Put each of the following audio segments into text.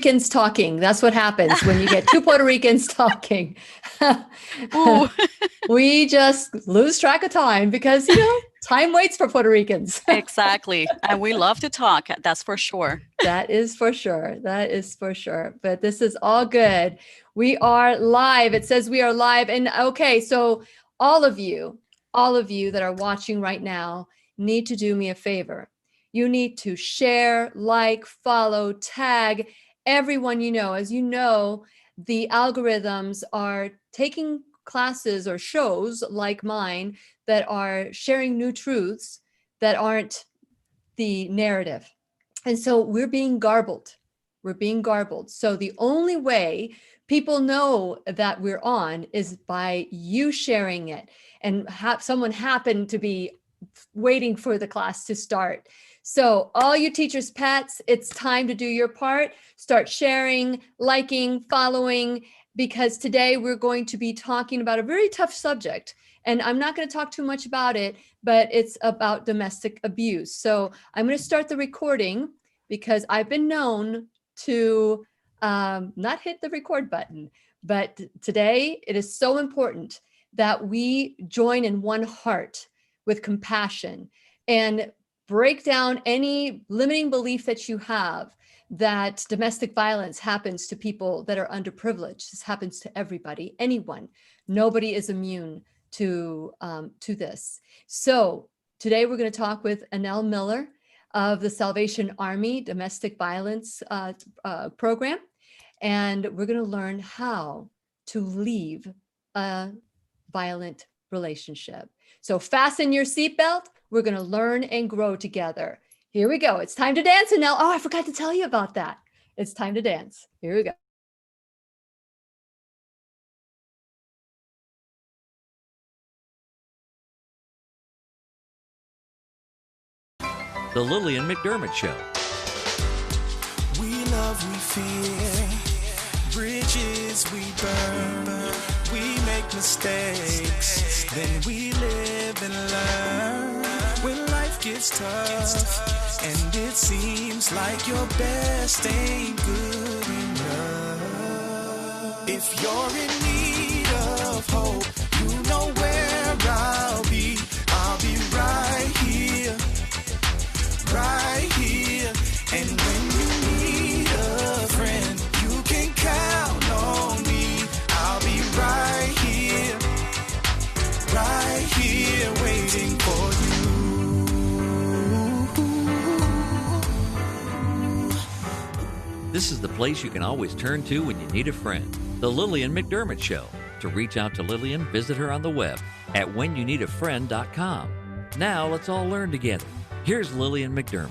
Ricans talking. That's what happens when you get two Puerto Ricans talking. Ooh, We just lose track of time because, time waits for Puerto Ricans. exactly. And we love to talk, that's for sure. That is for sure. That is for sure. But this is all good. We are live. It says we are live. And okay, so all of you that are watching right now need to do me a favor. You need to share, like, follow, tag everyone you know. As you know, the algorithms are taking classes or shows like mine that are sharing new truths that aren't the narrative. And so we're being garbled. We're being garbled. So the only way people know that we're on is by you sharing it and someone happened to be waiting for the class to start. So all you teachers' pets, it's time to do your part. Start sharing, liking, following, because today we're going to be talking about a very tough subject. And I'm not going to talk too much about it, but it's about domestic abuse. So I'm going to start the recording because I've been known to not hit the record button. But today it is so important that we join in one heart with compassion and break down any limiting belief that you have that domestic violence happens to people that are underprivileged. This happens to everybody, anyone. Nobody is immune to this. So today we're going to talk with Anel Miller of the Salvation Army Domestic Violence Program. And we're going to learn how to leave a violent relationship. So fasten your seatbelt. We're going to learn and grow together. Here we go. It's time to dance, Anel. Oh, I forgot to tell you about that. It's time to dance. Here we go. The Lillian McDermott Show. We love, we fear, bridges we burn, we make mistakes, then we live and learn. When life gets tough, and it seems like your best ain't good enough. If you're in need of hope, you know where I'll be right here. Right here, and when you need a friend, you can count on me. I'll be right here, waiting for This is the place you can always turn to when you need a friend. The Lillian McDermott Show. To reach out to Lillian, visit her on the web at whenyouneedafriend.com. Now let's all learn together. Here's Lillian McDermott.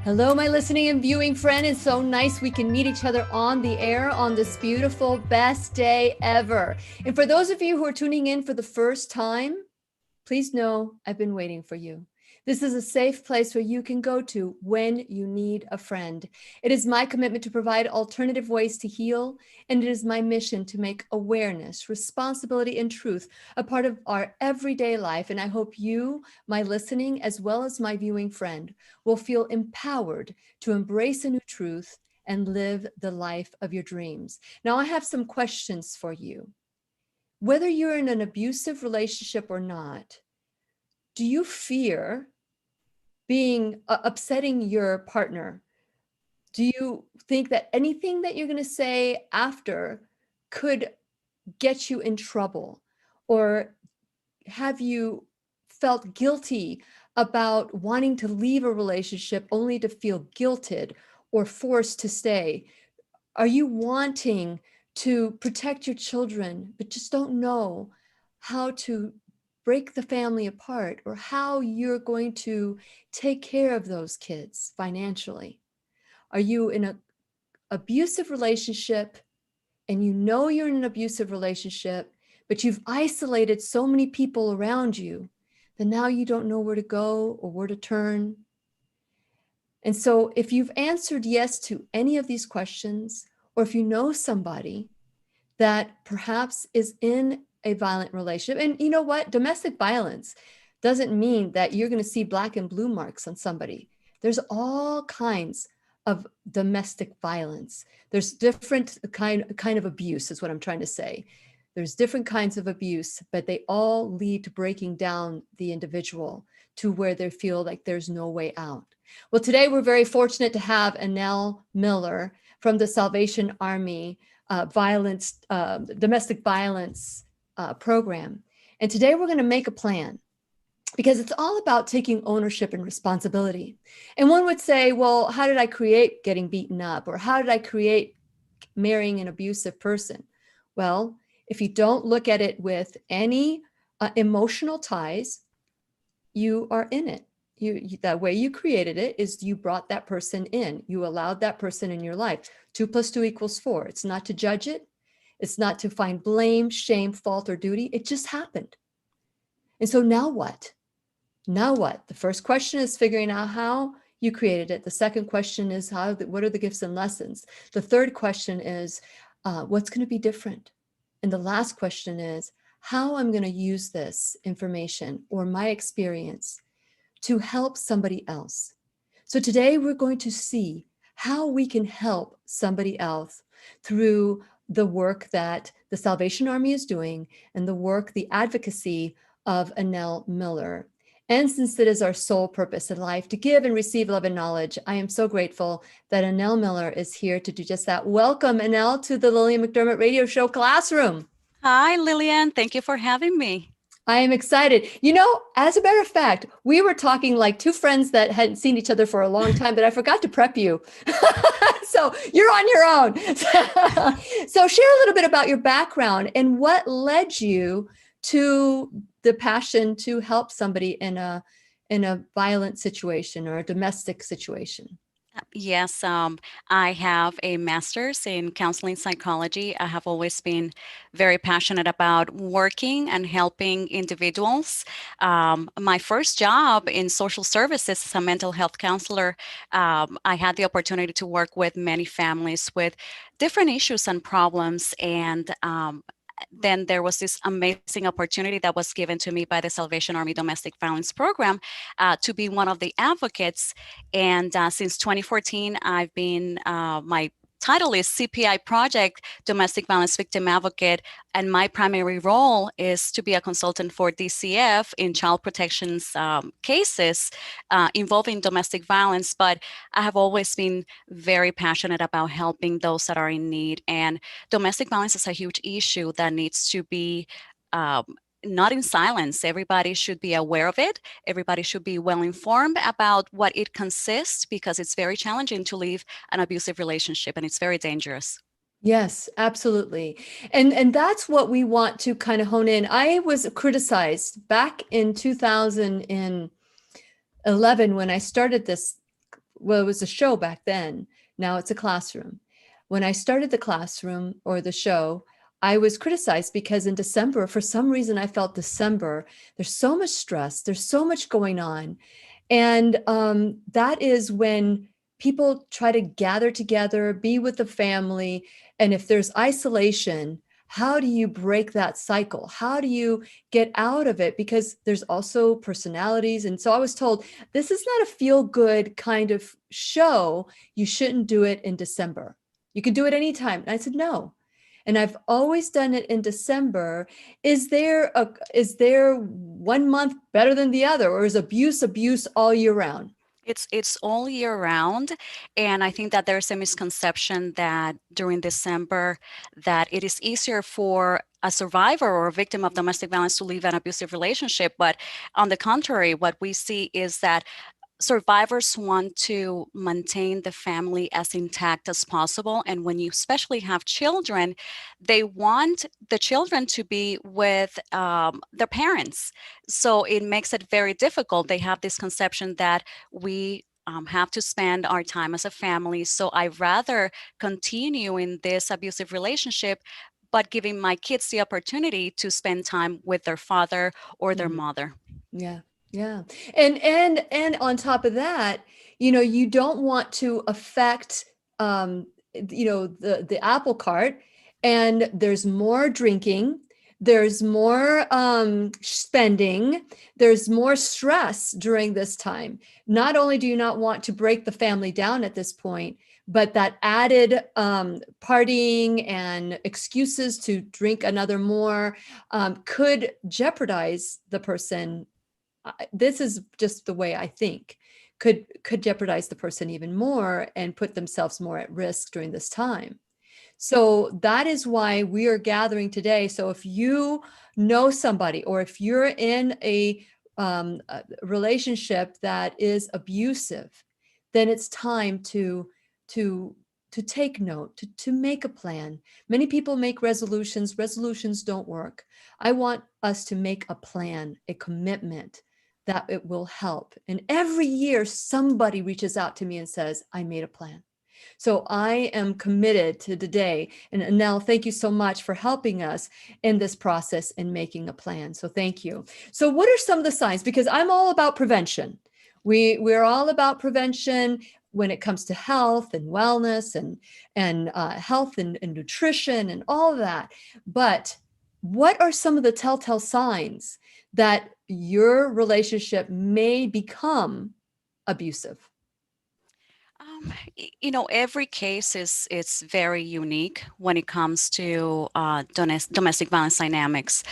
Hello, my listening and viewing friend. It's so nice we can meet each other on the air on this beautiful, best day ever. And for those of you who are tuning in for the first time, please know I've been waiting for you. This is a safe place where you can go to when you need a friend. It is my commitment to provide alternative ways to heal, and it is my mission to make awareness, responsibility, and truth a part of our everyday life. And I hope you, my listening, as well as my viewing friend, will feel empowered to embrace a new truth and live the life of your dreams. Now, I have some questions for you. Whether you're in an abusive relationship or not, do you fear upsetting your partner? Do you think that anything that you're going to say after could get you in trouble? Or have you felt guilty about wanting to leave a relationship only to feel guilted or forced to stay? Are you wanting to protect your children, but just don't know how to break the family apart or how you're going to take care of those kids financially? Are you in an abusive relationship and you know you're in an abusive relationship, but you've isolated so many people around you that now you don't know where to go or where to turn? And so if you've answered yes to any of these questions, or if you know somebody that perhaps is in a violent relationship, and you know what, domestic violence doesn't mean that you're going to see black and blue marks on somebody. There's all kinds of domestic violence. There's different kind of abuse is what I'm trying to say. There's different kinds of abuse, but they all lead to breaking down the individual to where they feel like there's no way out. Well, today we're very fortunate to have Anel Miller from the Salvation Army domestic violence program. And today we're going to make a plan, because it's all about taking ownership and responsibility. And one would say, well, how did I create getting beaten up? Or how did I create marrying an abusive person? Well, if you don't look at it with any emotional ties, you are in it. That way you created it is you brought that person in. You allowed that person in your life. 2 + 2 = 4. It's not to judge it. It's not to find blame, shame, fault, or duty. It just happened. And so now what? Now what? The first question is figuring out how you created it. The second question is what are the gifts and lessons? The third question is what's going to be different? And the last question is how I'm going to use this information or my experience to help somebody else. So today we're going to see how we can help somebody else through the work that the Salvation Army is doing and the advocacy of Anel Miller. And since it is our sole purpose in life to give and receive love and knowledge, I am so grateful that Anel Miller is here to do just that. Welcome, Anel, to the Lillian McDermott Radio Show classroom. Hi, Lillian. Thank you for having me. I am excited. You know, as a matter of fact, we were talking like two friends that hadn't seen each other for a long time, but I forgot to prep you. So you're on your own. So share a little bit about your background and what led you to the passion to help somebody in a violent situation or a domestic situation. Yes, I have a master's in counseling psychology. I have always been very passionate about working and helping individuals. My first job in social services as a mental health counselor, I had the opportunity to work with many families with different issues and problems, and then there was this amazing opportunity that was given to me by the Salvation Army Domestic Violence Program to be one of the advocates. And since 2014, I've been, my title is CPI Project Domestic Violence Victim Advocate, and my primary role is to be a consultant for DCF in child protections cases involving domestic violence. But I have always been very passionate about helping those that are in need. And domestic violence is a huge issue that needs to be not in silence. Everybody should be aware of it. Everybody should be well informed about what it consists, because it's very challenging to leave an abusive relationship and it's very dangerous. Yes, absolutely. And that's what we want to kind of hone in. I was criticized back in 2011 when I started this. Well, it was a show back then. Now it's a classroom. When I started the classroom or the show, I was criticized because in December, for some reason, I felt December, there's so much stress, there's so much going on. And that is when people try to gather together, be with the family. And if there's isolation, how do you break that cycle? How do you get out of it? Because there's also personalities. And so I was told, this is not a feel-good kind of show. You shouldn't do it in December. You can do it anytime. And I said, no. And I've always done it in December. Is there 1 month better than the other, or is abuse all year round? It's all year round. And I think that there's a misconception that during December that it is easier for a survivor or a victim of domestic violence to leave an abusive relationship. But on the contrary, what we see is that survivors want to maintain the family as intact as possible. And when you especially have children, they want the children to be with their parents. So it makes it very difficult. They have this conception that we have to spend our time as a family. So I'd rather continue in this abusive relationship, but giving my kids the opportunity to spend time with their father or their mother. Yeah. Yeah. And on top of that, you don't want to affect, the apple cart, and there's more drinking, There's more spending. There's more stress during this time. Not only do you not want to break the family down at this point, but that added partying and excuses to drink another more could jeopardize the person. This is just the way I think. Could jeopardize the person even more and put themselves more at risk during this time. So that is why we are gathering today. So if you know somebody, or if you're in a relationship that is abusive, then it's time to take note, to make a plan. Many people make resolutions. Resolutions don't work. I want us to make a plan, a commitment that it will help. And every year somebody reaches out to me and says, I made a plan. So I am committed to today. And Anel, thank you so much for helping us in this process and making a plan. So thank you. So what are some of the signs? Because I'm all about prevention. We're all about prevention when it comes to health and wellness and health and nutrition and all of that. But what are some of the telltale signs that your relationship may become abusive? Every case is very unique when it comes to domestic violence dynamics.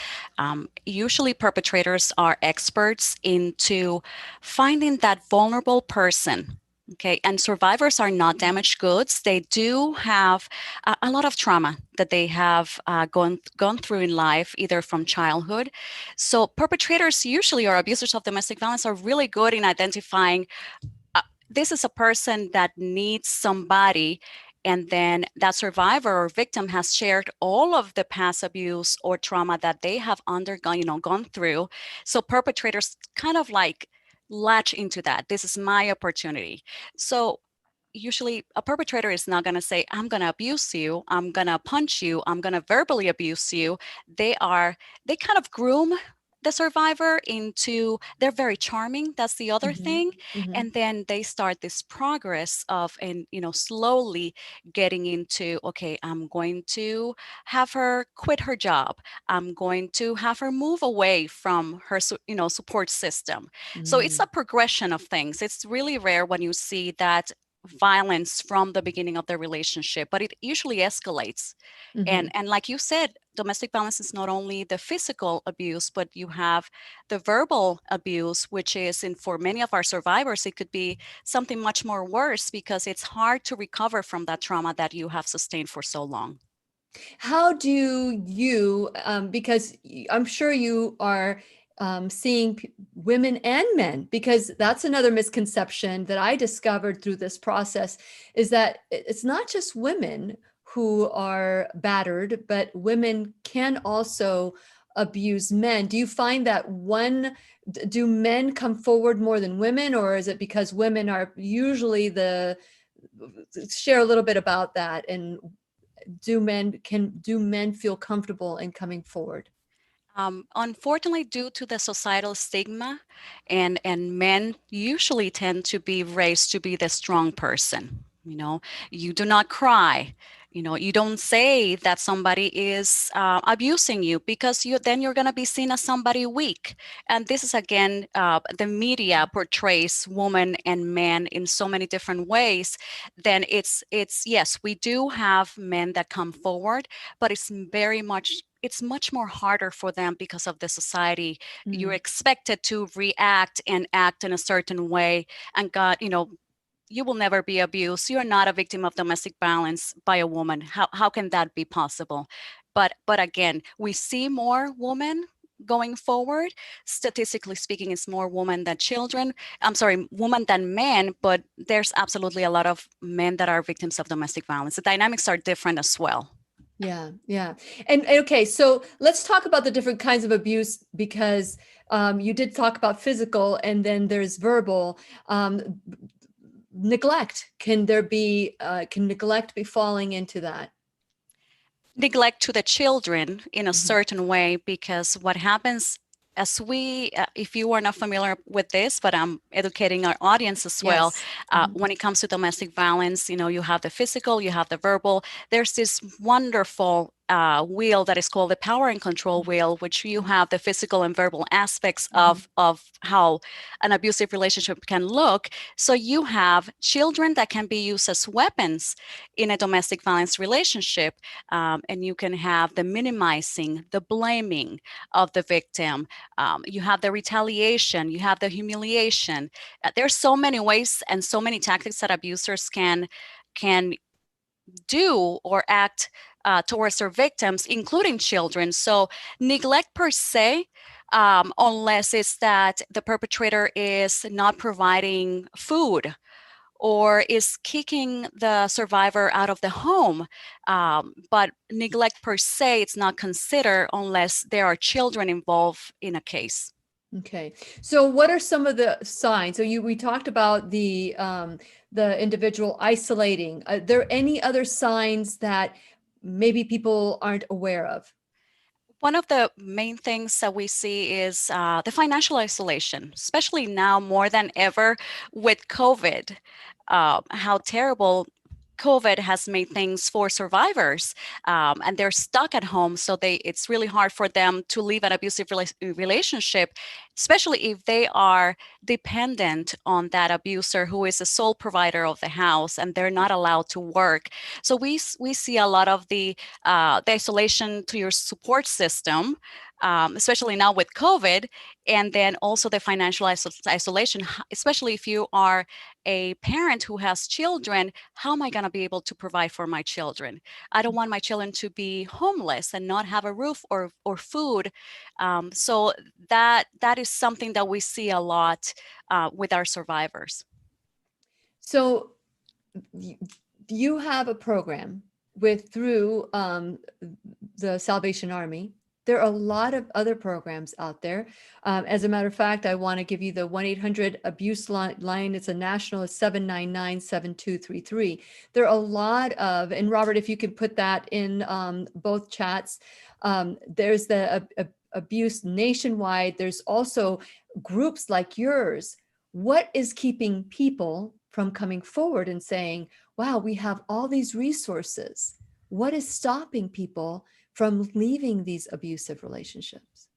Usually perpetrators are experts into finding that vulnerable person. Okay, and survivors are not damaged goods. They do have a lot of trauma that they have gone through in life, either from childhood. So perpetrators usually, or abusers of domestic violence, are really good in identifying this is a person that needs somebody, and then that survivor or victim has shared all of the past abuse or trauma that they have undergone, gone through. So perpetrators kind of like latch into that. This is my opportunity. So usually a perpetrator is not going to say, I'm going to abuse you, I'm going to punch you, I'm going to verbally abuse you. They kind of groom the survivor into, they're very charming. That's the other thing. And then they start this progress of, and slowly getting into, okay, I'm going to have her quit her job. I'm going to have her move away from her, support system. So it's a progression of things. It's really rare when you see that violence from the beginning of the relationship, but it usually escalates. And like you said, domestic violence is not only the physical abuse, but you have the verbal abuse, which is, and for many of our survivors, it could be something much more worse because it's hard to recover from that trauma that you have sustained for so long. How do you, because I'm sure you are seeing women and men, because that's another misconception that I discovered through this process, is that it's not just women who are battered, but women can also abuse men. Do you find that do men come forward more than women, or is it because women are usually share a little bit about that, and do men feel comfortable in coming forward? Unfortunately, due to the societal stigma, and men usually tend to be raised to be the strong person. You do not cry. You don't say that somebody is abusing you, because then you're going to be seen as somebody weak. And this is, again, the media portrays woman and man in so many different ways. Then it's yes, we do have men that come forward, but it's much more harder for them because of the society. You're expected to react and act in a certain way. And God, you will never be abused. You're not a victim of domestic violence by a woman. How can that be possible? But again, we see more women going forward. Statistically speaking, it's more women than women than men, but there's absolutely a lot of men that are victims of domestic violence. The dynamics are different as well. Yeah. And okay, so let's talk about the different kinds of abuse, because you did talk about physical, and then there's verbal. Neglect. Can neglect be falling into that? Neglect to the children in a certain way, because what happens as if you are not familiar with this, but I'm educating our audience as well. When it comes to domestic violence, you have the physical, you have the verbal. There's this wonderful wheel that is called the power and control wheel, which you have the physical and verbal aspects of how an abusive relationship can look. So you have children that can be used as weapons in a domestic violence relationship, and you can have the minimizing, the blaming of the victim. You have the retaliation, you have the humiliation. There's so many ways and so many tactics that abusers can do or act towards their victims, including children. So neglect per se, unless it's that the perpetrator is not providing food or is kicking the survivor out of the home. But neglect per se, it's not considered unless there are children involved in a case. Okay. So what are some of the signs? So we talked about the individual isolating. Are there any other signs that maybe people aren't aware of? One of the main things that we see is the financial isolation, especially now more than ever with COVID. How terrible COVID has made things for survivors, and they're stuck at home. So it's really hard for them to leave an abusive relationship, especially if they are dependent on that abuser who is the sole provider of the house and they're not allowed to work. So we see a lot of the isolation to your support system, especially now with COVID, and then also the financial isolation, especially if you are a parent who has children. How am I going to be able to provide for my children? I don't want my children to be homeless and not have a roof or food. So that is something that we see a lot with our survivors. So you have a program through the Salvation Army. There are a lot of other programs out there. As a matter of fact, I want to give you the 1-800-ABUSE line. It's a national, it's 799-7233. There are a lot of, and Robert, if you could put that in both chats, there's the abuse nationwide. There's also groups like yours. What is keeping people from coming forward and saying, wow, we have all these resources? What is stopping people from leaving these abusive relationships?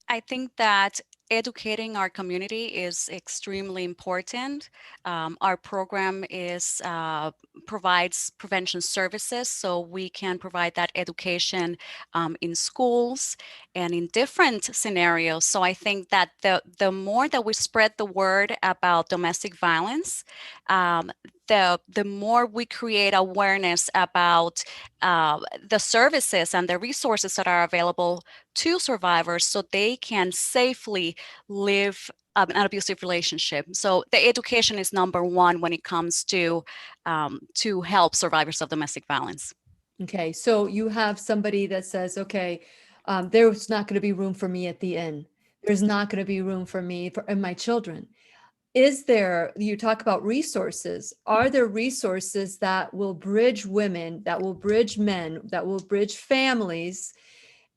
I think that educating our community is extremely important. Our program provides prevention services, so we can provide that education in schools and in different scenarios. So I think that the more that we spread the word about domestic violence, the more we create awareness about the services and the resources that are available to survivors so they can safely live an abusive relationship. So the education is number one when it comes to help survivors of domestic violence. Okay, so you have somebody that says, okay, there's not going to be room for me at the inn. There's not going to be room for me and my children. Is there, you talk about resources, are there resources that will bridge women, that will bridge men, that will bridge families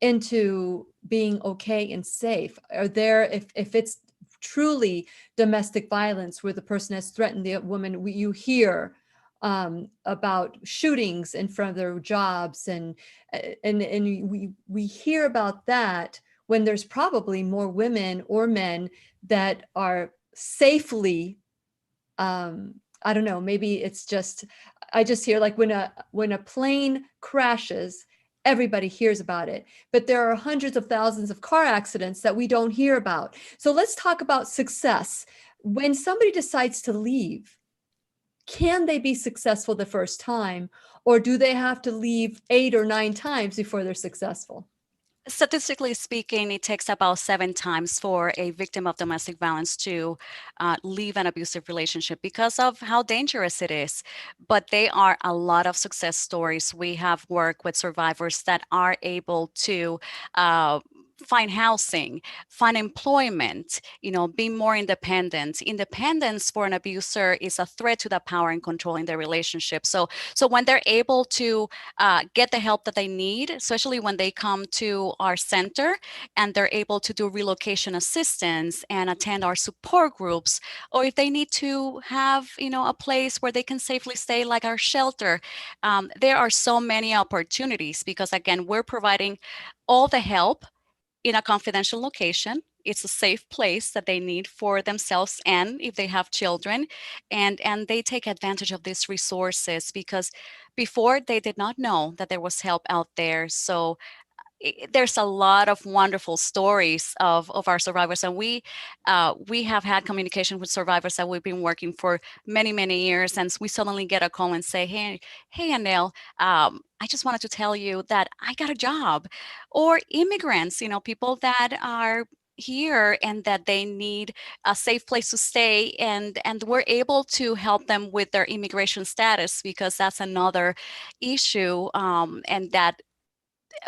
into being okay and safe? Are there, if it's truly domestic violence where the person has threatened the woman, you hear about shootings in front of their jobs, and we hear about that when there's probably more women or men that are safely, I don't know, maybe it's just, I just hear like when a plane crashes, everybody hears about it, but there are hundreds of thousands of car accidents that we don't hear about. So let's talk about success. When somebody decides to leave, can they be successful the first time, or do they have to leave 8 or 9 times before they're successful? Statistically speaking, it takes about 7 times for a victim of domestic violence to leave an abusive relationship because of how dangerous it is. But there are a lot of success stories. We have worked with survivors that are able to find housing, find employment, be more independent. Independence for an abuser is a threat to the power and control in their relationship. So when they're able to get the help that they need, especially when they come to our center and they're able to do relocation assistance and attend our support groups, or if they need to have, a place where they can safely stay, like our shelter, there are so many opportunities because, again, we're providing all the help in a confidential location. It's a safe place that they need for themselves and if they have children, and they take advantage of these resources because before they did not know that there was help out there. So there's a lot of wonderful stories of our survivors, and we have had communication with survivors that we've been working for many years, and we suddenly get a call and say, hey Anel, I just wanted to tell you that I got a job. Or immigrants, people that are here and that they need a safe place to stay, and we're able to help them with their immigration status because that's another issue, and that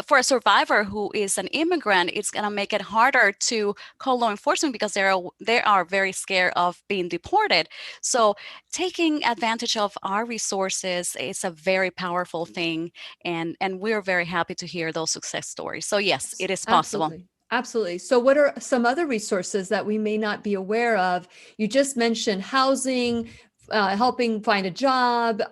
for a survivor who is an immigrant, it's going to make it harder to call law enforcement because they are very scared of being deported. So taking advantage of our resources is a very powerful thing, and we're very happy to hear those success stories. So yes, it is possible. Absolutely. So what are some other resources that we may not be aware of? You just mentioned housing, helping find a job,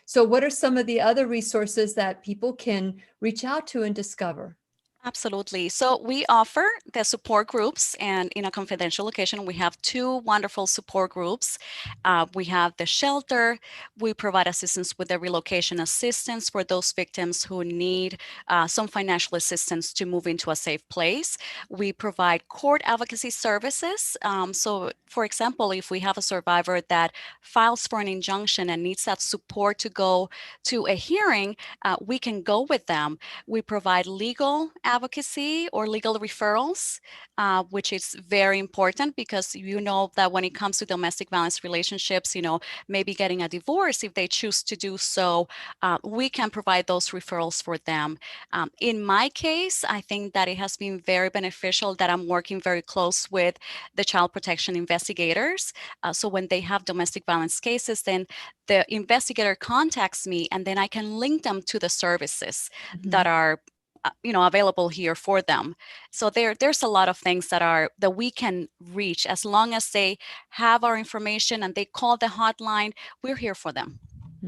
so what are some of the other resources that people can reach out to and discover? Absolutely. So we offer the support groups, and in a confidential location, we have 2 wonderful support groups. We have the shelter. We provide assistance with the relocation assistance for those victims who need some financial assistance to move into a safe place. We provide court advocacy services. So for example, if we have a survivor that files for an injunction and needs that support to go to a hearing, we can go with them. We provide legal advocacy or legal referrals, which is very important because that when it comes to domestic violence relationships, maybe getting a divorce if they choose to do so, we can provide those referrals for them. In my case, I think that it has been very beneficial that I'm working very close with the child protection investigators. So when they have domestic violence cases, then the investigator contacts me and then I can link them to the services that are available here for them. So there's a lot of things that we can reach as long as they have our information and they call the hotline. We're here for them.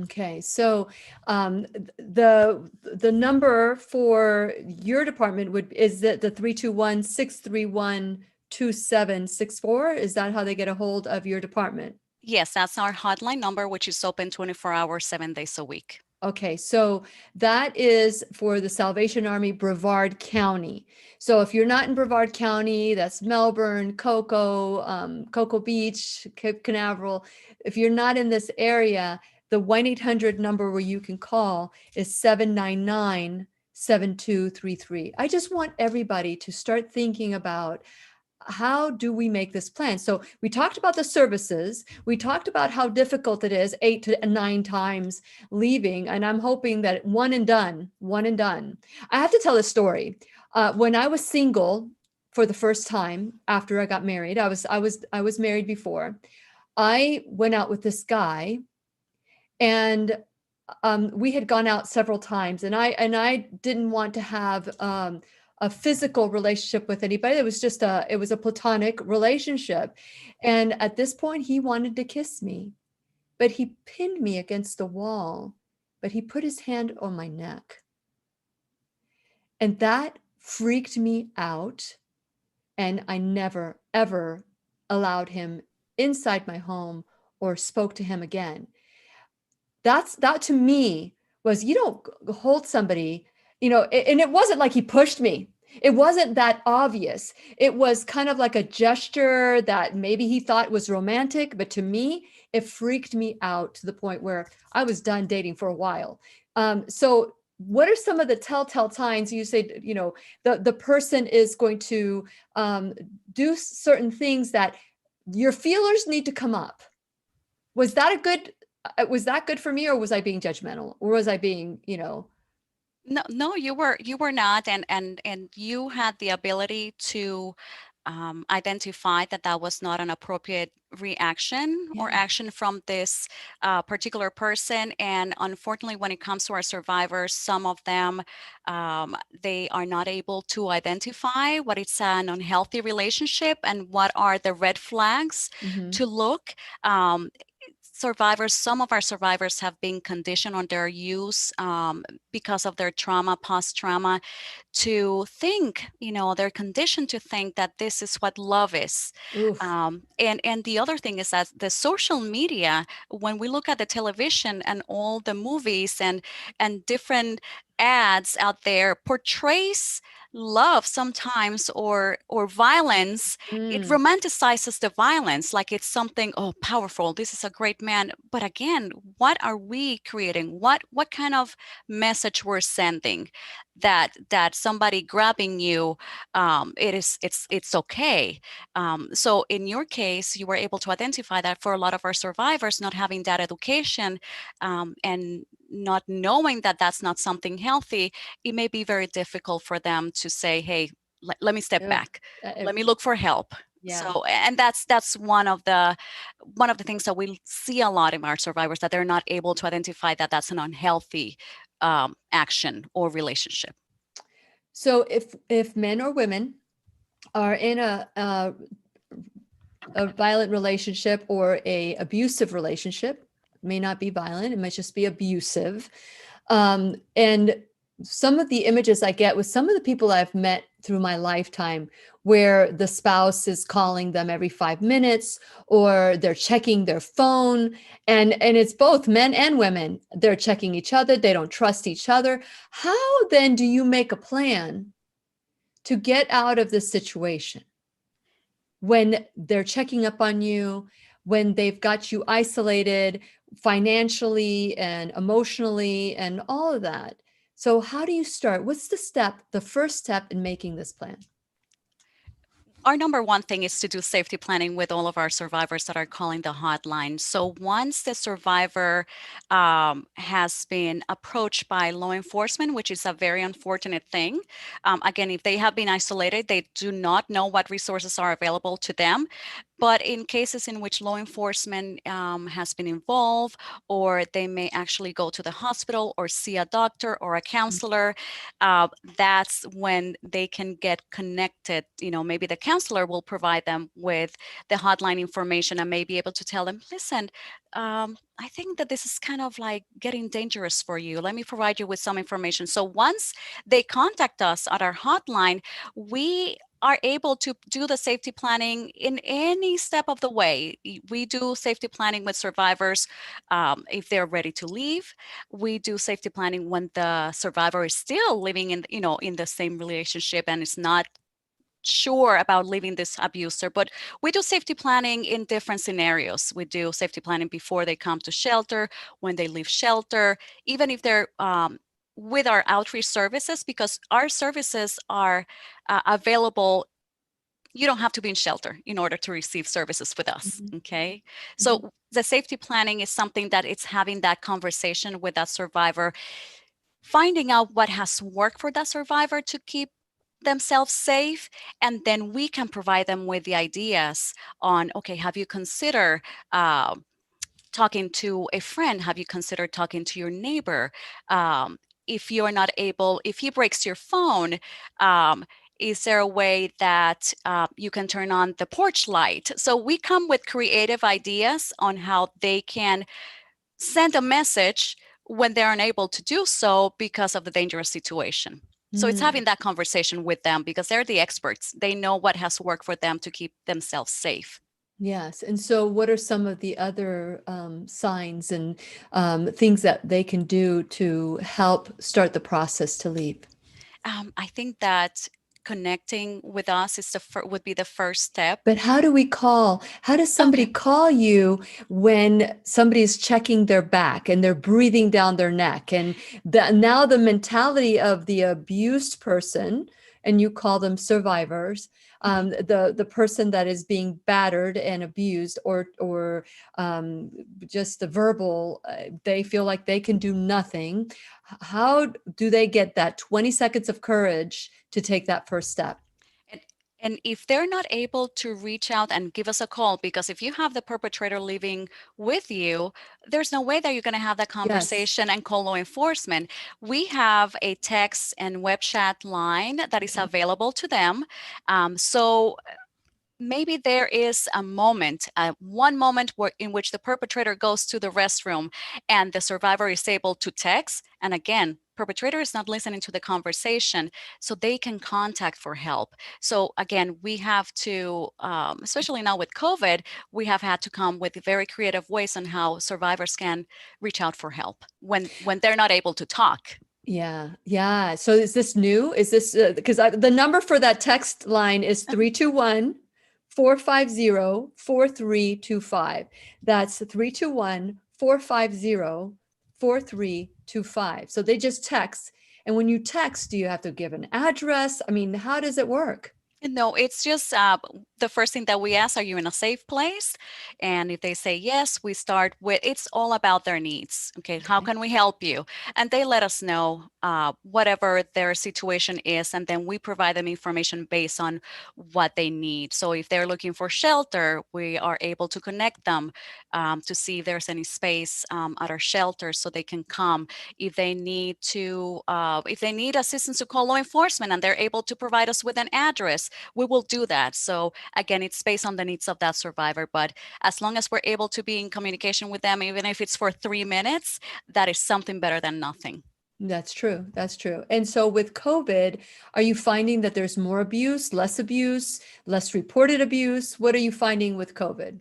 Okay, so the number for your department is that the 321-631-2764? Is that how they get a hold of your department? Yes, that's our hotline number, which is open 24 hours, 7 days a week. Okay, so that is for the Salvation Army, Brevard County. So if you're not in Brevard County, that's Melbourne, Cocoa Beach, Cape Canaveral. If you're not in this area, the 1-800 number where you can call is 799-7233. I just want everybody to start thinking about, how do we make this plan? So we talked about the services. We talked about how difficult it is 8 to 9 times leaving. And I'm hoping that one and done. I have to tell a story. When I was single for the first time after I got married, I was married before. I went out with this guy, and we had gone out several times, and I didn't want to have a physical relationship with anybody. It was a platonic relationship. And at this point, he wanted to kiss me, but he pinned me against the wall, but he put his hand on my neck. And that freaked me out. And I never, ever allowed him inside my home or spoke to him again. That to me was, you don't hold somebody, and it wasn't like he pushed me. It wasn't that obvious. It was kind of like a gesture that maybe he thought was romantic, but to me, it freaked me out to the point where I was done dating for a while. So what are some of the telltale signs? You say, the person is going to do certain things that your feelers need to come up. Was that good for me, or was I being judgmental, or was I being, No, you were not, and you had the ability to identify that that was not an appropriate reaction or Yeah. action from this particular person. And unfortunately, when it comes to our survivors, some of them they are not able to identify what is an unhealthy relationship and what are the red flags Hmm. to look. Um, Survivors, some of our survivors have been conditioned on their use because of their trauma, past trauma, to think, they're conditioned to think that this is what love is. Oof. And the other thing is that the social media, when we look at the television and all the movies and different ads out there, portrays love sometimes or violence. It Mm. romanticizes the violence like it's something, oh, powerful, this is a great man. But again, what are we creating? What kind of message we're sending? That somebody grabbing you, it's okay. So in your case, you were able to identify that for a lot of our survivors, not having that education, and not knowing that that's not something healthy, it may be very difficult for them to say, hey, let me step Ugh. back, let me look for help. Yeah. So, and that's one of the things that we see a lot in our survivors, that they're not able to identify that that's an unhealthy action or relationship. So if men or women are in a violent relationship or a abusive relationship, may not be violent, it might just be abusive. And some of the images I get with some of the people I've met through my lifetime, where the spouse is calling them every 5 minutes, or they're checking their phone, and it's both men and women. They're checking each other. They don't trust each other. How then do you make a plan to get out of this situation when they're checking up on you, when they've got you isolated financially and emotionally and all of that? So how do you start? What's the first step in making this plan? Our number one thing is to do safety planning with all of our survivors that are calling the hotline. So once the survivor has been approached by law enforcement, which is a very unfortunate thing, again, if they have been isolated, they do not know what resources are available to them. But in cases in which law enforcement has been involved, or they may actually go to the hospital or see a doctor or a counselor, that's when they can get connected. Maybe the counselor will provide them with the hotline information and may be able to tell them, listen, I think that this is kind of like getting dangerous for you. Let me provide you with some information. So once they contact us at our hotline, we are able to do the safety planning in any step of the way. We do safety planning with survivors if they're ready to leave. We do safety planning when the survivor is still living in the same relationship and is not sure about leaving this abuser. But we do safety planning in different scenarios. We do safety planning before they come to shelter, when they leave shelter, even if they're with our outreach services, because our services are available. You don't have to be in shelter in order to receive services with us. Mhm. Okay. Mhm. So the safety planning is something that it's having that conversation with that survivor, finding out what has worked for that survivor to keep themselves safe, and then we can provide them with the ideas on, okay, have you considered talking to a friend? Have you considered talking to your neighbor? If you're not able, if he breaks your phone, is there a way that you can turn on the porch light? So we come with creative ideas on how they can send a message when they're unable to do so because of the dangerous situation. So it's Mm. having that conversation with them because they're the experts. They know what has worked for them to keep themselves safe. Yes. And so, what are some of the other signs and things that they can do to help start the process to leave? I think that connecting with us is would be the first step. But how do we call? How does somebody Okay. call you when somebody's checking their back and they're breathing down their neck? And now the mentality of the abused person and you call them survivors. The person that is being battered and abused, or just the verbal, they feel like they can do nothing. How do they get that 20 seconds of courage to take that first step? And if they're not able to reach out and give us a call, because if you have the perpetrator living with you, there's no way that you're going to have that conversation and call law enforcement. We have a text and web chat line that is available to them. So maybe there is a moment, one moment in which the perpetrator goes to the restroom and the survivor is able to text. And again, perpetrator is not listening to the conversation, so they can contact for help. So again, we have to, especially now with COVID, we have had to come with very creative ways on how survivors can reach out for help when they're not able to talk. Yeah. So is this new? Is this, because the number for that text line is 321-450-4325. That's 321-450-4325. So they just text. And when you text, do you have to give an address? I mean, how does it work? No, it's just the first thing that we ask, are you in a safe place? And if they say yes, we start with, it's all about their needs. Okay, how can we help you? And they let us know whatever their situation is, and then we provide them information based on what they need. So if they're looking for shelter, we are able to connect them to see if there's any space at our shelter so they can come. If they need assistance to call law enforcement and they're able to provide us with an address, we will do that. So again, it's based on the needs of that survivor, but as long as we're able to be in communication with them, even if it's for 3 minutes, that is something better than nothing. That's true. That's true. And so with COVID, are you finding that there's more abuse, less reported abuse? What are you finding with COVID?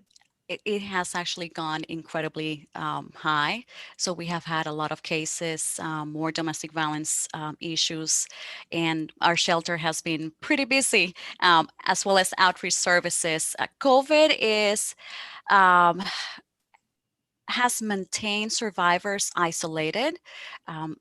It has actually gone incredibly high. So we have had a lot of cases, more domestic violence issues, and our shelter has been pretty busy, as well as outreach services. COVID has maintained survivors isolated.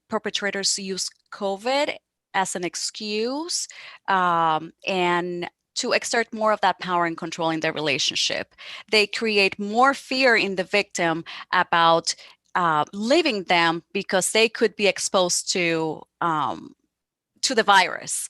Perpetrators use COVID as an excuse and to exert more of that power and control in their relationship. They create more fear in the victim about leaving them because they could be exposed to the virus.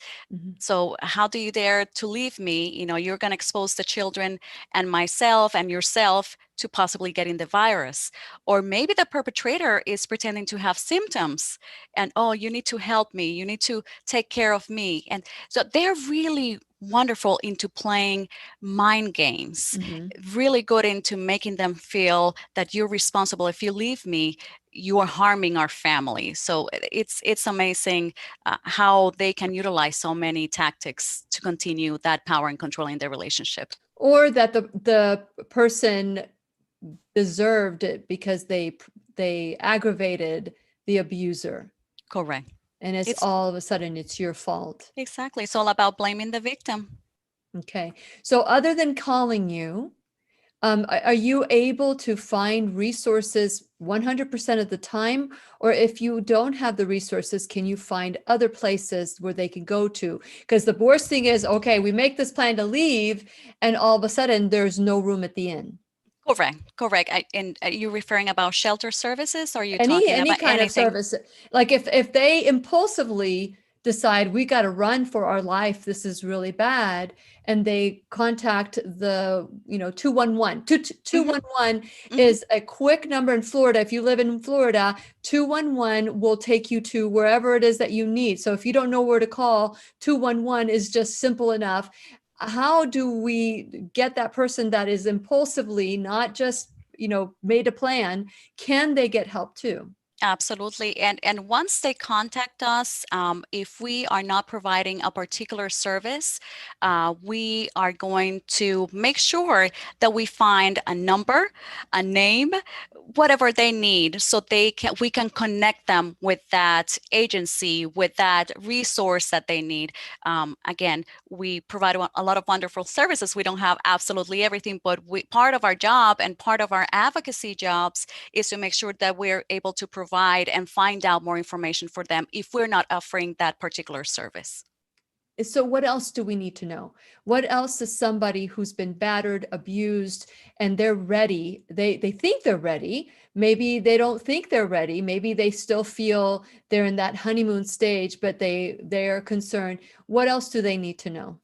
So how do you dare to leave me? You're going to expose the children and myself and yourself to possibly getting the virus. Or maybe the perpetrator is pretending to have symptoms and, oh, you need to help me. You need to take care of me. And so they're really wonderful into playing mind games, really good into making them feel that you're responsible. If you leave me, you are harming our family. So it's amazing how they can utilize so many tactics to continue that power and control in their relationship. Or that the person deserved it because they aggravated the abuser. Correct. And it's all of a sudden it's your fault. Exactly. It's all about blaming the victim. Okay. So other than calling you, are you able to find resources 100% of the time? Or if you don't have the resources, can you find other places where they can go to? Because the worst thing is, okay, we make this plan to leave and all of a sudden there's no room at the inn. Correct. And are you referring about shelter services? Or are you Any talking about kind anything? of service? Like if they impulsively decide we got to run for our life, this is really bad, and they contact the 211. 211 is a quick number in Florida. If you live in Florida, 211 will take you to wherever it is that you need. So if you don't know where to call, 211 is just simple enough. How do we get that person that is impulsively not just made a plan? Can they get help too? Absolutely. And once they contact us, if we are not providing a particular service, we are going to make sure that we find a number, a name, whatever they need, so we can connect them with that agency, with that resource that they need. Again, we provide a lot of wonderful services. We don't have absolutely everything, but part of our job and part of our advocacy jobs is to make sure that we're able to provide and find out more information for them if we're not offering that particular service. So what else do we need to know? What else is somebody who's been battered, abused, and they're ready? They think they're ready. Maybe they don't think they're ready. Maybe they still feel they're in that honeymoon stage, but they are concerned. What else do they need to know?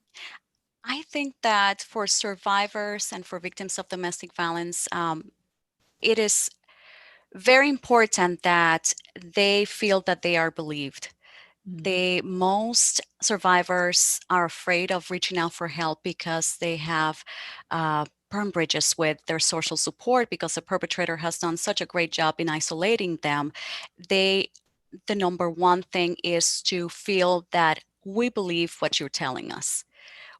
I think that for survivors and for victims of domestic violence, it is very important that they feel that they are believed. Most survivors are afraid of reaching out for help because they have burned bridges with their social support, because the perpetrator has done such a great job in isolating them. The number one thing is to feel that we believe what you're telling us.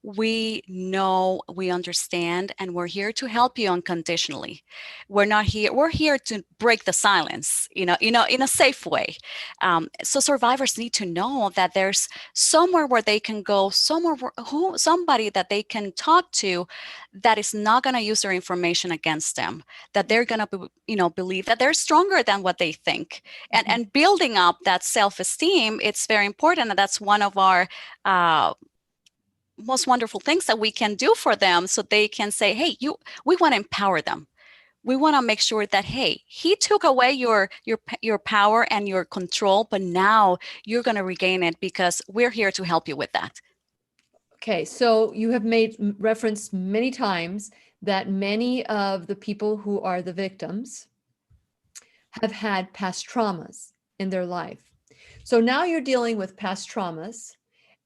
We know, we understand, and we're here to help you unconditionally. We're here to break the silence, in a safe way. So survivors need to know that there's somewhere where they can go, somebody that they can talk to that is not going to use their information against them, that they're going to, believe that they're stronger than what they think. And building up that self-esteem, it's very important. And that's one of our most wonderful things that we can do for them, so they can say, hey, we want to empower them. We want to make sure that, hey, he took away your power and your control, but now you're going to regain it because we're here to help you with that. Okay, so you have made reference many times that many of the people who are the victims have had past traumas in their life. So now you're dealing with past traumas.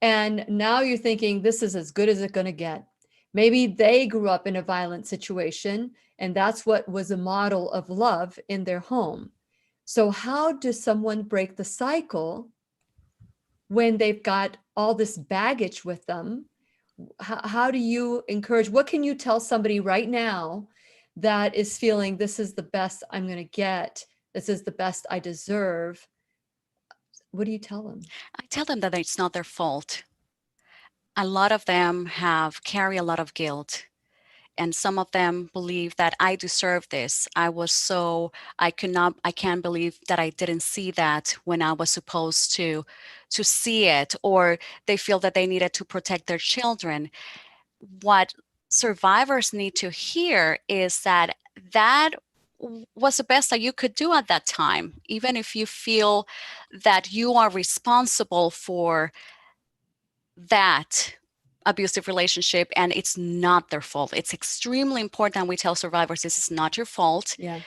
And now you're thinking, this is as good as it's going to get. Maybe they grew up in a violent situation, and that's what was a model of love in their home. So how does someone break the cycle when they've got all this baggage with them? How do you encourage? What can you tell somebody right now that is feeling this is the best I'm going to get? This is the best I deserve. What do you tell them? I tell them that it's not their fault. A lot of them carry a lot of guilt. And some of them believe that I deserve this. I can't believe that I didn't see that when I was supposed to see it, or they feel that they needed to protect their children. What survivors need to hear is that was the best that you could do at that time, even if you feel that you are responsible for that abusive relationship and it's not their fault. It's extremely important we tell survivors this is not your fault. Yeah.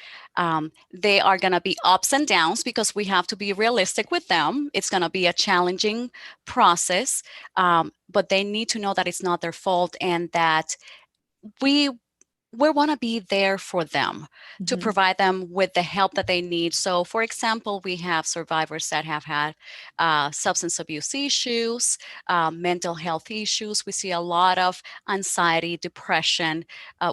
They are going to be ups and downs because we have to be realistic with them. It's going to be a challenging process, but they need to know that it's not their fault and that we want to be there for them to provide them with the help that they need. So, for example, we have survivors that have had substance abuse issues, mental health issues. We see a lot of anxiety, depression,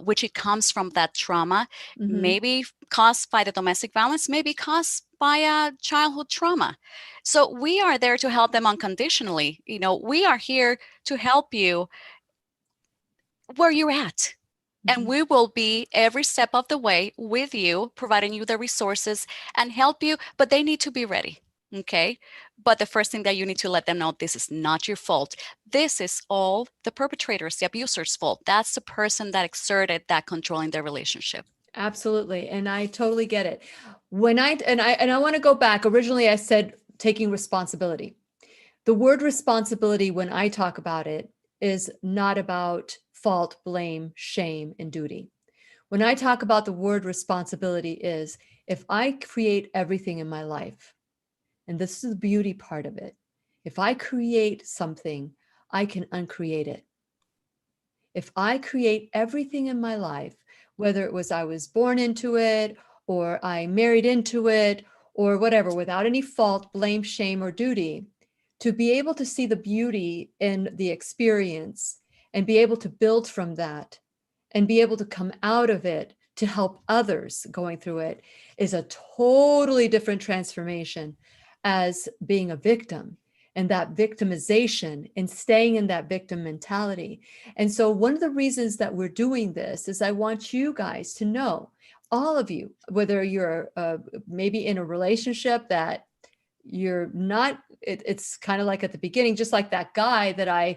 which it comes from that trauma, maybe caused by the domestic violence, maybe caused by a childhood trauma. So we are there to help them unconditionally. We are here to help you where you're at. And we will be every step of the way with you, providing you the resources and help you, but they need to be ready, okay? But the first thing that you need to let them know, this is not your fault. This is all the perpetrator's, the abuser's fault. That's the person that exerted that control in their relationship. Absolutely. And I totally get it. I want to go back. Originally, I said taking responsibility. The word responsibility, when I talk about it, is not about fault, blame, shame, and duty. When I talk about the word responsibility is if I create everything in my life, and this is the beauty part of it, if I create something, I can uncreate it. If I create everything in my life, whether it was I was born into it or I married into it or whatever, without any fault, blame, shame, or duty, to be able to see the beauty in the experience and be able to build from that and be able to come out of it to help others going through it is a totally different transformation as being a victim and that victimization and staying in that victim mentality. And so one of the reasons that we're doing this is I want you guys to know, all of you, whether you're maybe in a relationship that you're not, it's kind of like at the beginning, just like that guy that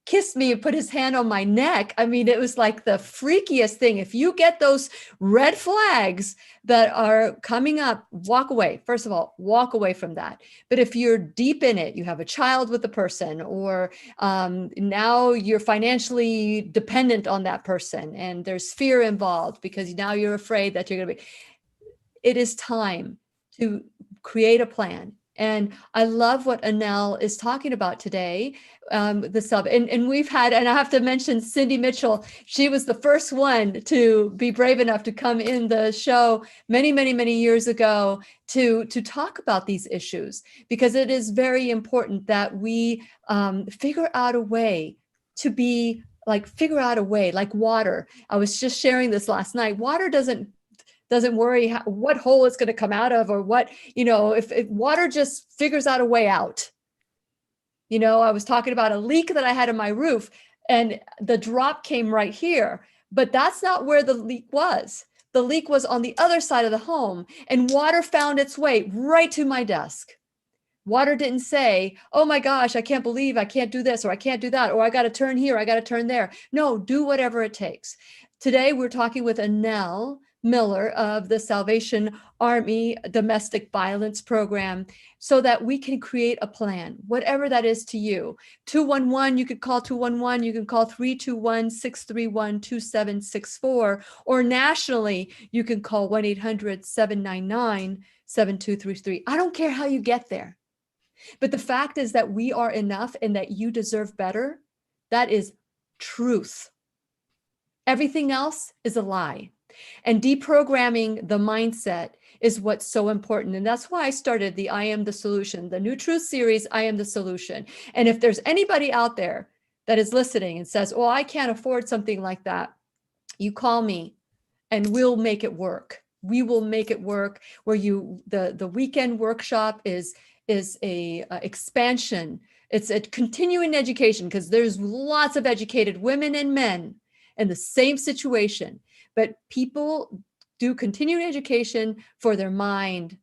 kissed me and put his hand on my neck. I mean, it was like the freakiest thing. If you get those red flags that are coming up, walk away. First of all, walk away from that. But if you're deep in it, you have a child with the person, or now you're financially dependent on that person, and there's fear involved because now you're afraid that you're going to be, it is time to create a plan. And I love what Anel is talking about today, the sub. And we've had, and I have to mention Cindy Mitchell. She was the first one to be brave enough to come in the show many, many, many years ago to talk about these issues, because it is very important that we figure out a way to be figure out a way, like water. I was just sharing this last night. Water doesn't worry what hole it's going to come out of, or what, if water just figures out a way out. I was talking about a leak that I had in my roof, and the drop came right here, but that's not where the leak was. The leak was on the other side of the home, and water found its way right to my desk. Water didn't say, oh my gosh, I can't believe I can't do this, or I can't do that, or I got to turn here, I got to turn there. No, do whatever it takes. Today, we're talking with Anel Miller of the Salvation Army Domestic Violence Program, so that we can create a plan, whatever that is to you. 211, you could call 211, you can call 321-631-2764, or nationally, you can call 1-800-799-7233. I don't care how you get there. But the fact is that we are enough and that you deserve better. That is truth. Everything else is a lie. And deprogramming the mindset is what's so important. And that's why I started the I Am the Solution, the New Truth series, I Am the Solution. And if there's anybody out there that is listening and says, oh, I can't afford something like that, you call me and we'll make it work. We will make it work, where the weekend workshop is a expansion. It's a continuing education, because there's lots of educated women and men in the same situation. But people do continuing education for their mind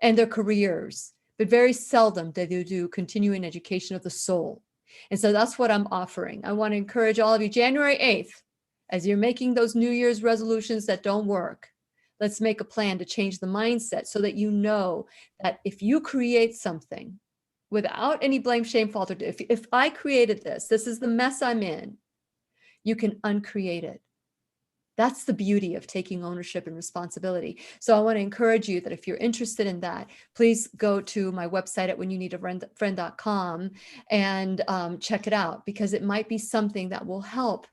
and their careers, but very seldom do they do continuing education of the soul. And so that's what I'm offering. I want to encourage all of you, January 8th, as you're making those New Year's resolutions that don't work, let's make a plan to change the mindset, so that you know that if you create something without any blame, shame, fault, or if I created this is the mess I'm in, you can uncreate it. That's the beauty of taking ownership and responsibility. So I want to encourage you that if you're interested in that, please go to my website at whenyouneedafriend.com and check it out, because it might be something that will help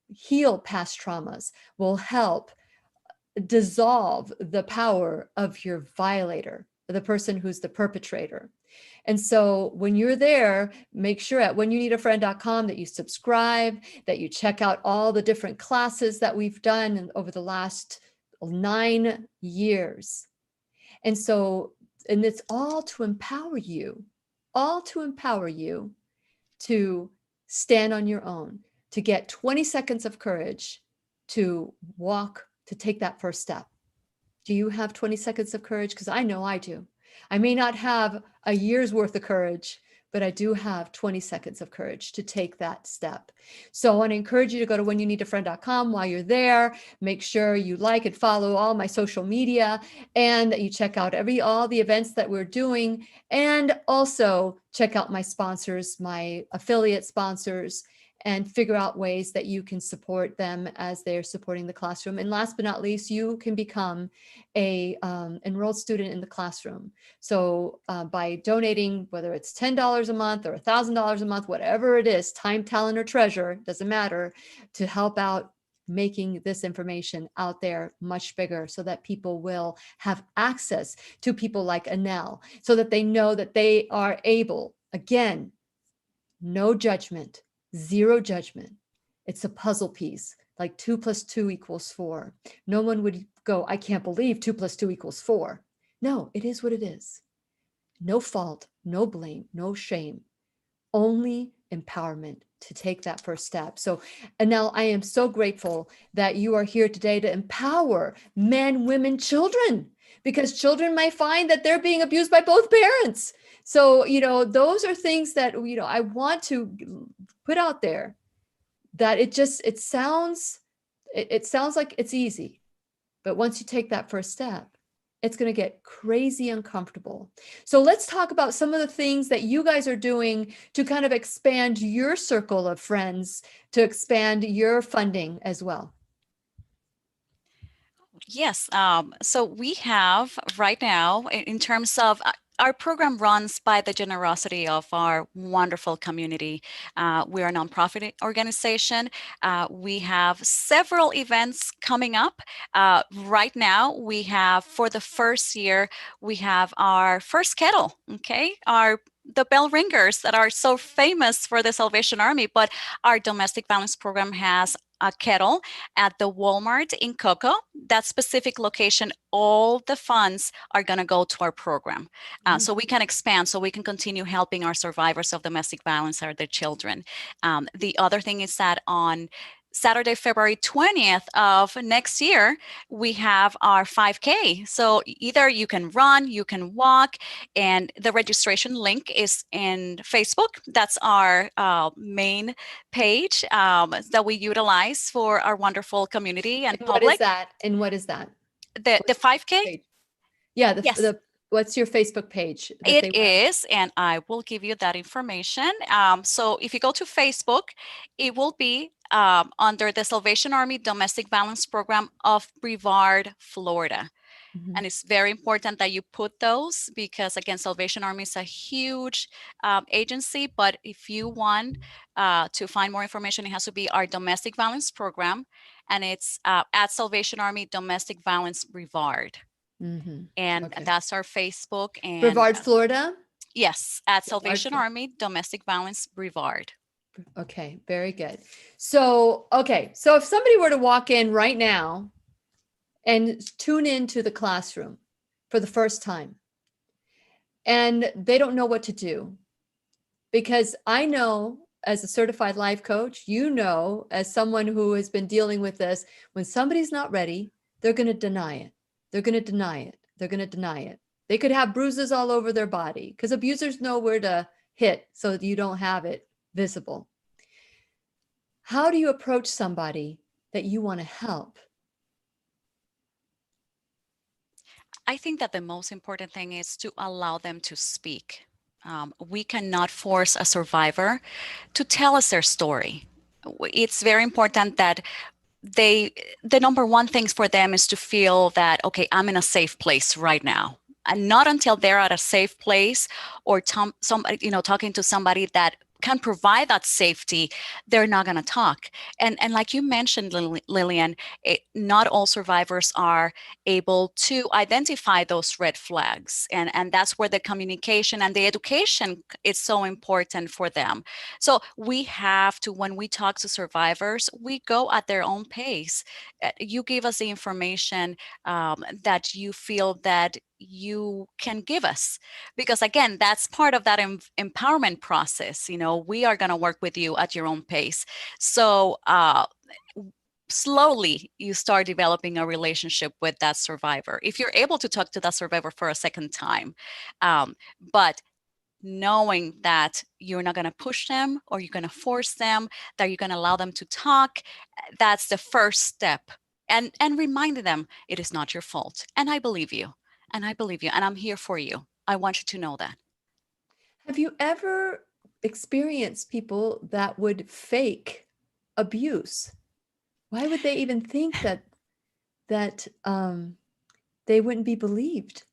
heal past traumas, will help dissolve the power of your violator, the person who's the perpetrator. And so when you're there, make sure at whenyouneedafriend.com that you subscribe, that you check out all the different classes that we've done over the last 9 years. And it's all to empower you, to stand on your own, to get 20 seconds of courage to walk, to take that first step. Do you have 20 seconds of courage? Because I know I do. I may not have a year's worth of courage, but I do have 20 seconds of courage to take that step. So I want to encourage you to go to whenyouneedafriend.com. While you're there, make sure you like and follow all my social media, and that you check out all the events that we're doing, and also check out my sponsors, my affiliate sponsors, and figure out ways that you can support them as they're supporting the classroom. And last but not least, you can become a enrolled student in the classroom. So by donating, whether it's $10 a month or $1,000 a month, whatever it is, time, talent, or treasure, doesn't matter, to help out making this information out there much bigger, so that people will have access to people like Anel, so that they know that they are able, again, no judgment, zero judgment. It's a puzzle piece, like 2 + 2 = 4. No one would go, I can't believe 2 + 2 = 4. No, it is what it is. No fault, no blame, no shame, only empowerment to take that first step. So, Anel, I am so grateful that you are here today to empower men, women, children, because children might find that they're being abused by both parents. So, those are things that, I want to put out there, that it sounds like it's easy, but once you take that first step, it's going to get crazy uncomfortable. So let's talk about some of the things that you guys are doing to kind of expand your circle of friends, to expand your funding as well. Yes. So we have right now, in terms of our program, runs by the generosity of our wonderful community. We're a nonprofit organization. We have several events coming up. Right now, we have, for the first year, we have our first kettle, okay? The bell ringers that are so famous for the Salvation Army, but our domestic violence program has a kettle at the Walmart in Cocoa. That specific location, all the funds are going to go to our program. So we can expand, so we can continue helping our survivors of domestic violence or their children. The other thing is that on Saturday, February 20th of next year, we have our 5K. So either you can run, you can walk, and the registration link is in Facebook. That's our main page that we utilize for our wonderful community and public. What is that? And what is that? The 5K? Yeah. Yes. What's your Facebook page? It is, and I will give you that information. So if you go to Facebook, it will be under the Salvation Army Domestic Violence Program of Brevard, Florida. Mm-hmm. And it's very important that you put those, because again, Salvation Army is a huge agency, but if you want to find more information, it has to be our domestic violence program, and it's at Salvation Army Domestic Violence Brevard. Mm-hmm. And that's our Facebook. And Brevard, Florida? Yes, at Salvation Army Domestic Violence Brevard. Okay, very good. So if somebody were to walk in right now and tune into the classroom for the first time, and they don't know what to do, because I know as a certified life coach, as someone who has been dealing with this, when somebody's not ready, they're going to deny it. They're going to deny it. They're going to deny it. They could have bruises all over their body, because abusers know where to hit so that you don't have it visible. How do you approach somebody that you want to help? I think that the most important thing is to allow them to speak. We cannot force a survivor to tell us their story. It's very important that the number one things for them is to feel that, okay, I'm in a safe place right now. And not until they're at a safe place, or talking to somebody that can provide that safety, they're not going to talk. And like you mentioned, Lillian, not all survivors are able to identify those red flags. And that's where the communication and the education is so important for them. So we have to, when we talk to survivors, we go at their own pace. You give us the information that you feel that you can give us, because again, that's part of that empowerment process. We are going to work with you at your own pace. So slowly you start developing a relationship with that survivor, if you're able to talk to that survivor for a second time. But knowing that you're not going to push them, or you're going to force them, that you're going to allow them to talk, that's the first step. And reminding them it is not your fault, and I believe you. And I'm here for you. I want you to know that. Have you ever experienced people that would fake abuse? Why would they even think that they wouldn't be believed?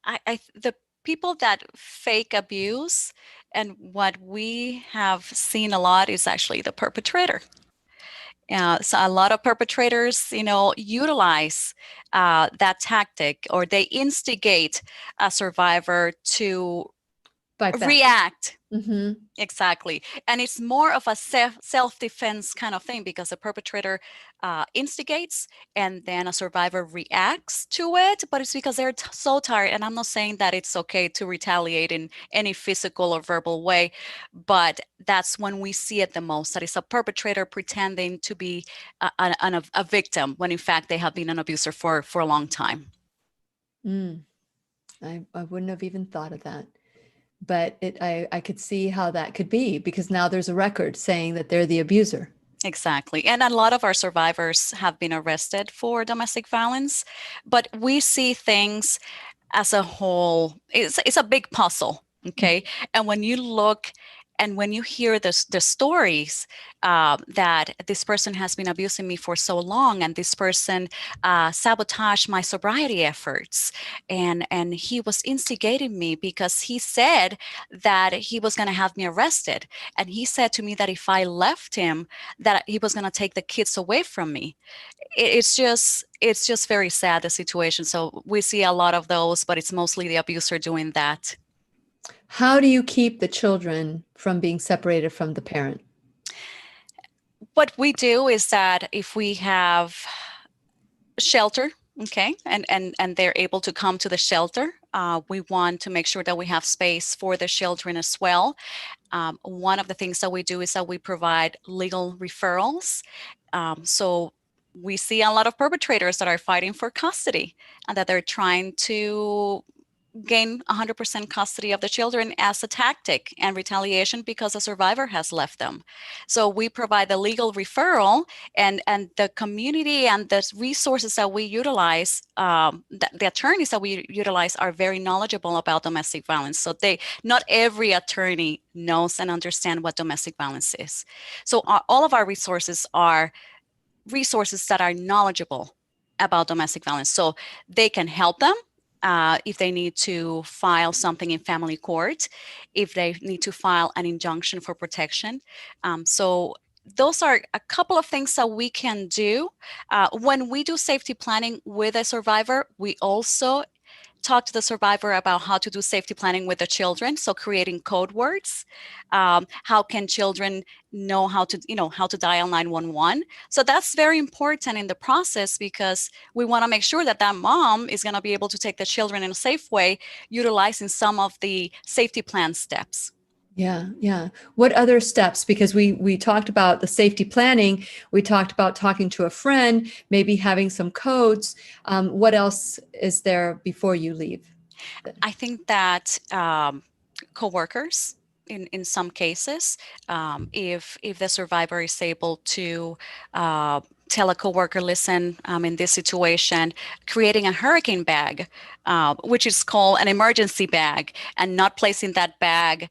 The people that fake abuse, and what we have seen a lot, is actually the perpetrator. So a lot of perpetrators, utilize that tactic, or they instigate a survivor to react. Mm-hmm. Exactly. And it's more of a self-defense kind of thing, because the perpetrator instigates, and then a survivor reacts to it, but it's because they're so tired. And I'm not saying that it's okay to retaliate in any physical or verbal way, but that's when we see it the most, that it's a perpetrator pretending to be a victim, when in fact they have been an abuser for a long time. Mm, I wouldn't have even thought of that. But I could see how that could be, because now there's a record saying that they're the abuser. Exactly. And a lot of our survivors have been arrested for domestic violence, but we see things as a whole. It's a big puzzle. Okay. And when you look and when you hear the stories that this person has been abusing me for so long, and this person sabotaged my sobriety efforts, and he was instigating me because he said that he was going to have me arrested, and he said to me that if I left him, that he was going to take the kids away from me. It's just very sad, the situation. So we see a lot of those, but it's mostly the abuser doing that. How do you keep the children from being separated from the parent? What we do is that if we have shelter, okay, and they're able to come to the shelter, we want to make sure that we have space for the children as well. One of the things that we do is that we provide legal referrals. So we see a lot of perpetrators that are fighting for custody, and that they're trying to gain 100% custody of the children as a tactic and retaliation because the survivor has left them. So we provide the legal referral, and the community and the resources that we utilize, the attorneys that we utilize are very knowledgeable about domestic violence. So not every attorney knows and understands what domestic violence is. So all of our resources are resources that are knowledgeable about domestic violence. So they can help them if they need to file something in family court, if they need to file an injunction for protection. So those are a couple of things that we can do. When we do safety planning with a survivor, we also talk to the survivor about how to do safety planning with the children. So creating code words. How can children know how to dial 911? So that's very important in the process, because we want to make sure that that mom is going to be able to take the children in a safe way, utilizing some of the safety plan steps. Yeah. What other steps? Because we talked about the safety planning. We talked about talking to a friend, maybe having some codes. What else is there before you leave? I think that coworkers, in some cases, if the survivor is able to tell a coworker, listen, in this situation, creating a hurricane bag, which is called an emergency bag, and not placing that bag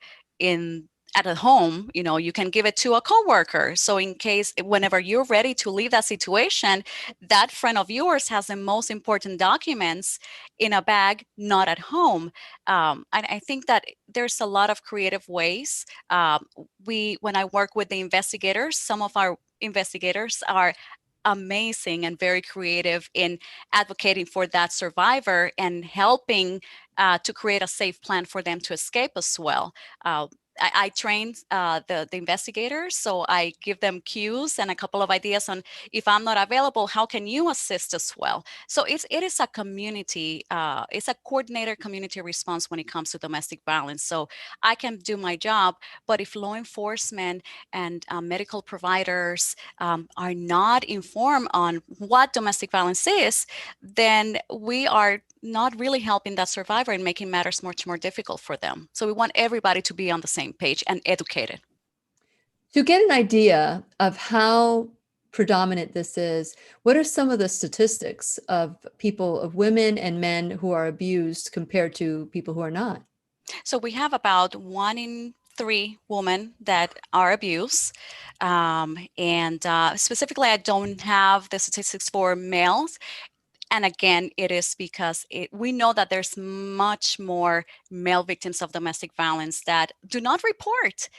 at a home, you can give it to a coworker. So in case, whenever you're ready to leave that situation, that friend of yours has the most important documents in a bag, not at home. And I think that there's a lot of creative ways. When I work with the investigators, some of our investigators are amazing and very creative in advocating for that survivor and helping to create a safe plan for them to escape as well. I train the investigators, so I give them cues and a couple of ideas on, if I'm not available, how can you assist as well? So it is a community, it's a coordinator community response when it comes to domestic violence. So I can do my job, but if law enforcement and medical providers are not informed on what domestic violence is, then we are not really helping that survivor and making matters much more difficult for them. So we want everybody to be on the same page and educated. To get an idea of how predominant this is, what are some of the statistics of women and men who are abused compared to people who are not? So we have about 1 in 3 women that are abused. And specifically, I don't have the statistics for males. And again, it is because we know that there's much more male victims of domestic violence that do not report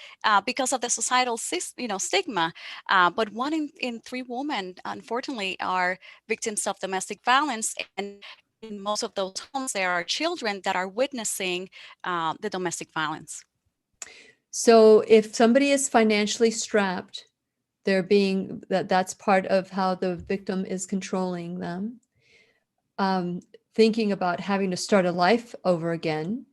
because of the societal stigma. But 1 in 3 women, unfortunately, are victims of domestic violence. And in most of those homes, there are children that are witnessing the domestic violence. So if somebody is financially strapped, that's part of how the victim is controlling them. Thinking about having to start a life over again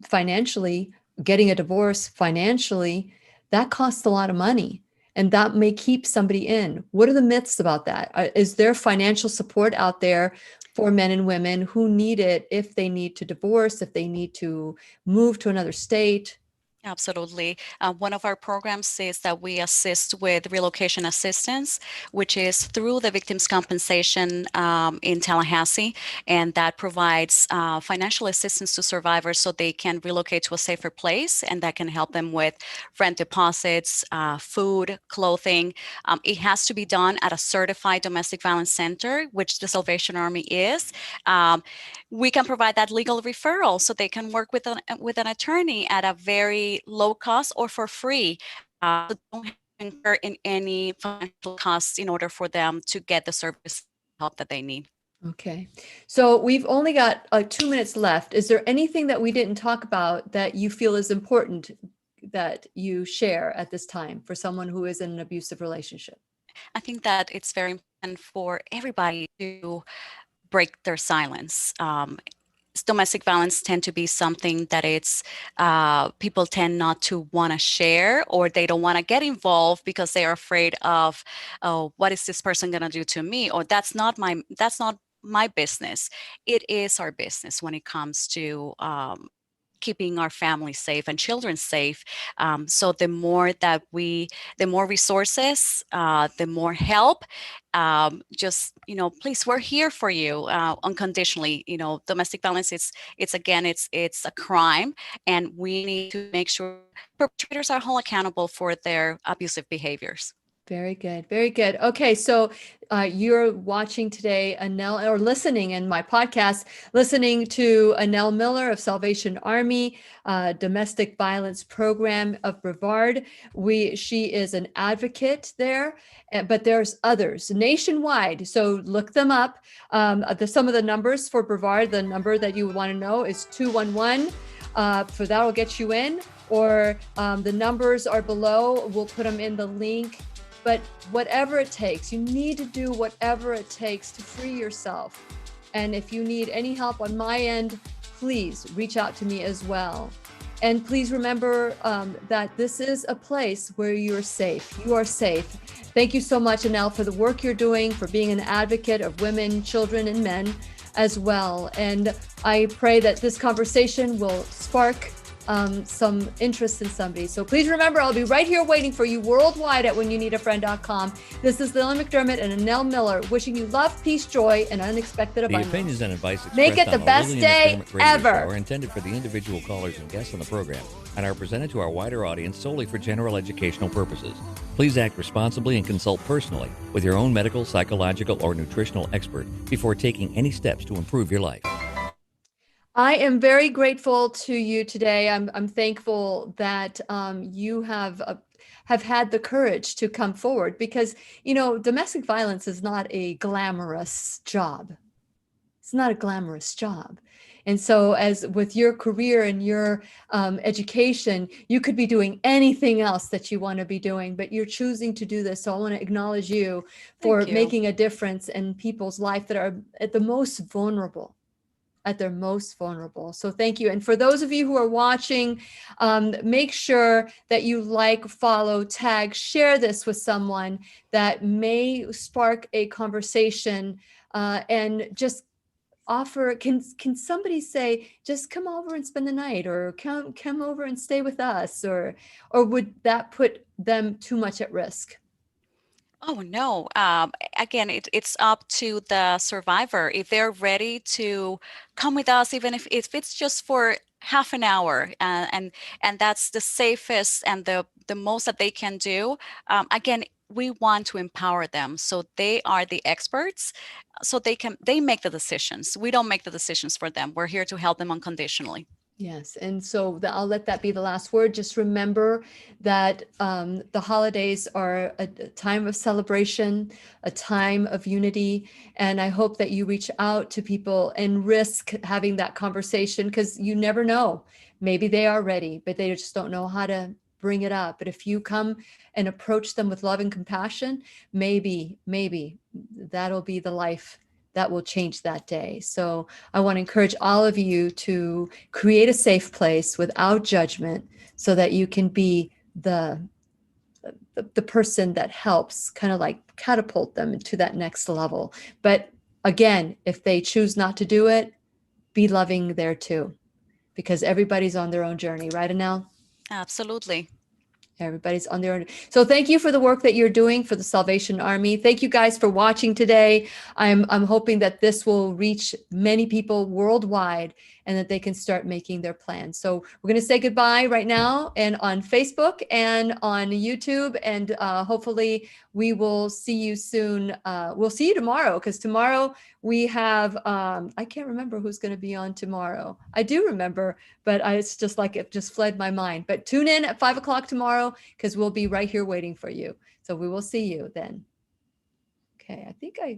financially, getting a divorce financially, that costs a lot of money, and that may keep somebody in. What are the myths about that? Is there financial support out there for men and women who need it if they need to divorce, if they need to move to another state. Absolutely. One of our programs is that we assist with relocation assistance, which is through the Victims Compensation in Tallahassee, and that provides financial assistance to survivors so they can relocate to a safer place, and that can help them with rent deposits, food, clothing. It has to be done at a certified domestic violence center, which the Salvation Army is. We can provide that legal referral so they can work with an attorney at a very low cost or for free. So don't have to incur in any financial costs in order for them to get the service help that they need. Okay. So we've only got 2 minutes left. Is there anything that we didn't talk about that you feel is important that you share at this time for someone who is in an abusive relationship? I think that it's very important for everybody to break their silence. Domestic violence tend to be something that people tend not to want to share, or they don't want to get involved because they are afraid of, oh, what is this person going to do to me? Or that's not my business. It is our business when it comes to keeping our families safe and children safe. So the more resources, the more help, please, we're here for you unconditionally. Domestic violence, it's a crime, and we need to make sure perpetrators are held accountable for their abusive behaviors. Very good. Very good. Okay. So you're watching today, Anel, or listening in my podcast, listening to Anel Miller of Salvation Army, Domestic Violence Program of Brevard. She is an advocate there, but there's others nationwide. So look them up. Some of the numbers for Brevard, the number that you would want to know is 211. For that will get you in, or the numbers are below. We'll put them in the link. But whatever it takes, you need to do whatever it takes to free yourself. And if you need any help on my end, please reach out to me as well. And please remember that this is a place where you're safe. You are safe. Thank you so much, Anel, for the work you're doing, for being an advocate of women, children, and men as well. And I pray that this conversation will spark some interest in somebody. So please remember, I'll be right here waiting for you worldwide at whenyounneedafriend.com. This is Lillian McDermott and Anel Miller wishing you love, peace, joy, and unexpected abundance. The opinions and advice expressed Make it the on best Lillian day McDermott Radio ever. Show are intended for the individual callers and guests on the program and are presented to our wider audience solely for general educational purposes. Please act responsibly and consult personally with your own medical, psychological, or nutritional expert before taking any steps to improve your life. I am very grateful to you today. I'm thankful that you have had the courage to come forward, because domestic violence is not a glamorous job. It's not a glamorous job. And so, as with your career and your education, you could be doing anything else that you want to be doing, but you're choosing to do this. So I want to acknowledge you for making a difference in people's life that are at their most vulnerable. So thank you. And for those of you who are watching, make sure that you like, follow, tag, share this with someone that may spark a conversation, and just offer, can somebody say, just come over and spend the night, or come over and stay with us, or would that put them too much at risk? Oh, no. Again, it's up to the survivor. If they're ready to come with us, even if it's just for half an hour, and that's the safest and the most that they can do. Again, we want to empower them so they are the experts, so they make the decisions. We don't make the decisions for them. We're here to help them unconditionally. Yes. And so I'll let that be the last word. Just remember that the holidays are a time of celebration, a time of unity. And I hope that you reach out to people and risk having that conversation, because you never know. Maybe they are ready, but they just don't know how to bring it up. But if you come and approach them with love and compassion, maybe that'll be the life that will change that day. So I want to encourage all of you to create a safe place without judgment, so that you can be the person that helps kind of like catapult them to that next level. But again, if they choose not to do it, be loving there too, because everybody's on their own journey, right, Anel? Absolutely. Everybody's on their own. So thank you for the work that you're doing for the Salvation Army. Thank you guys for watching today. I'm hoping that this will reach many people worldwide and that they can start making their plans. So we're going to say goodbye right now, and on Facebook and on YouTube, and hopefully we will see you soon. We'll see you tomorrow, because tomorrow we have, I can't remember who's going to be on tomorrow. I do remember, but it's just like it just fled my mind. But tune in at 5 o'clock tomorrow, because we'll be right here waiting for you. So we will see you then. Okay, I think I